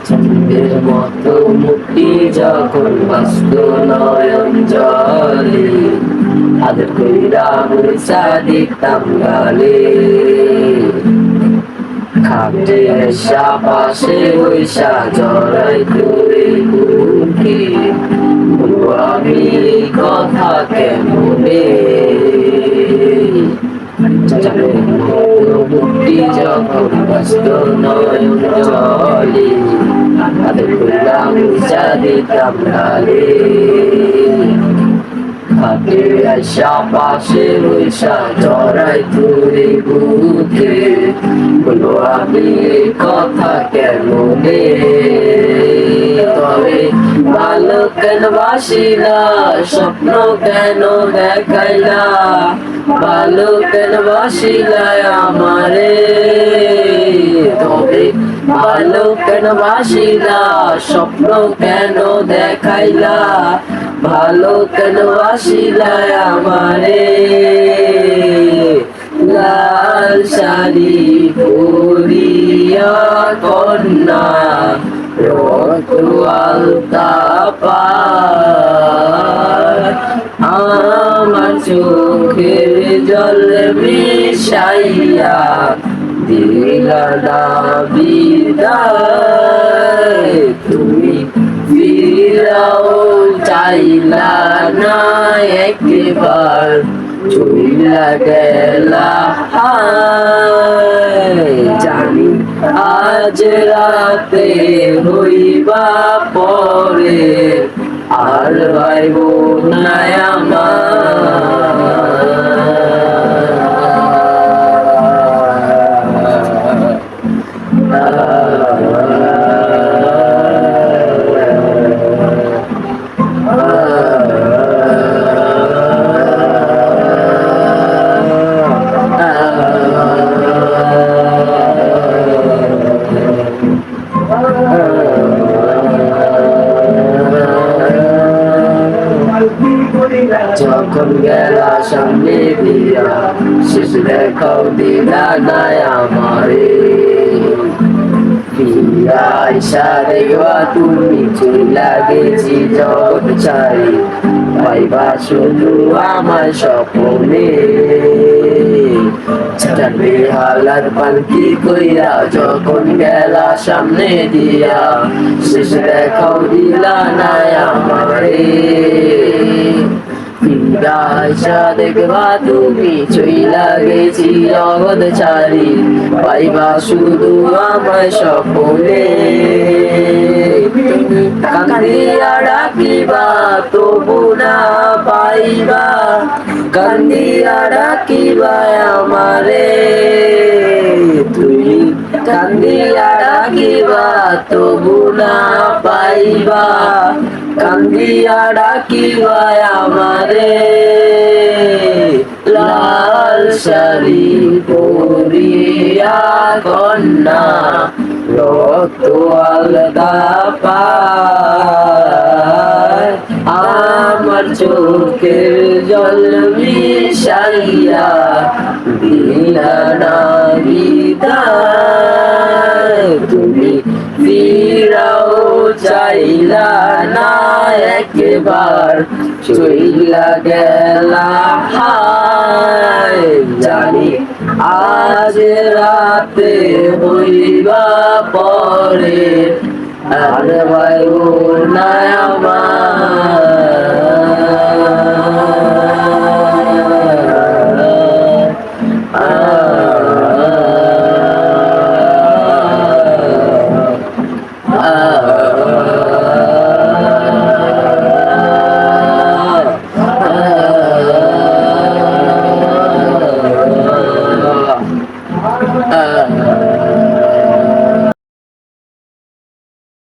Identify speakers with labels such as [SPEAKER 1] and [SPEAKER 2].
[SPEAKER 1] চাঁদের মতো মুক্তি যখন বাস্ত নয়ন জলে, আদর কইরা মুইসা দেখতাম গালে। খাটে এসা পাশে বইসা জড়াই করে বুকে, বলবো আমি এই কথা কেমনে। চাঁদের মতো মুক্তি যখন বাস্ত নয়ন জলে, আদর কইরা মুইসা দেখতাম গালে। খাটে আইসা পাশে বইসা জড়াই তুই বুকে, বলো আমি এই কথা কেমনে। তবে ভালো কেন বাসিলা, স্বপ্ন কেন দেখাইলা, ভালো কেন বাসিলা আমারে। তবে ভালো কেন বাসিলা, স্বপ্ন কেন দেখাইলা, ভালো কেন বাসিলা আমারে। লাল শাড়ি পরিয়া কন্যা, রত আলতা পায়, আমার চোখের জল মিশাইয়া দিলা না বিদায়। তুমি ফিরাও চাইলা না একবার, চইলা গেলা জানি আজ রাতে হইবা পরে, আর ভাইব না যখন গেলা সামনে দিয়া, শেষ দেখাও দিলা না আমারে। ফিরা আইসা দেখবা তুমি চইলা গেছি জগৎ ছাড়ি, পাইবা শুধু আমার স্বপ্নে। চাঁদে হালার পালকি কইরা যখন গেলা সামনে দিয়া, শেষ দেখাও দিলা না আমারে। আশা দেখবা তুমি চইলা গেছি জগৎ ছাড়ি, পাইবা শুধু আমায় স্বপ্নে। কান্দিয়া ডাকিবা তবু না পাইবা, কান্দিয়া ডাকিবা আমারে। তুমি কান্দিয়া ডাকিবা তবু না পাইবা, কান্দিয়া ডাকিবা আমারে। লাল শাড়ি পরিয়া কন্যা, রত আলতা পায়, আমার চোখের জল মিশাইয়া দিলা না বিদায়। তুমি ফিরাও চাইলা না একবার, চইলা গেলা জানি আজ রাতে হইবা পরে, আর ভাইব না আমার।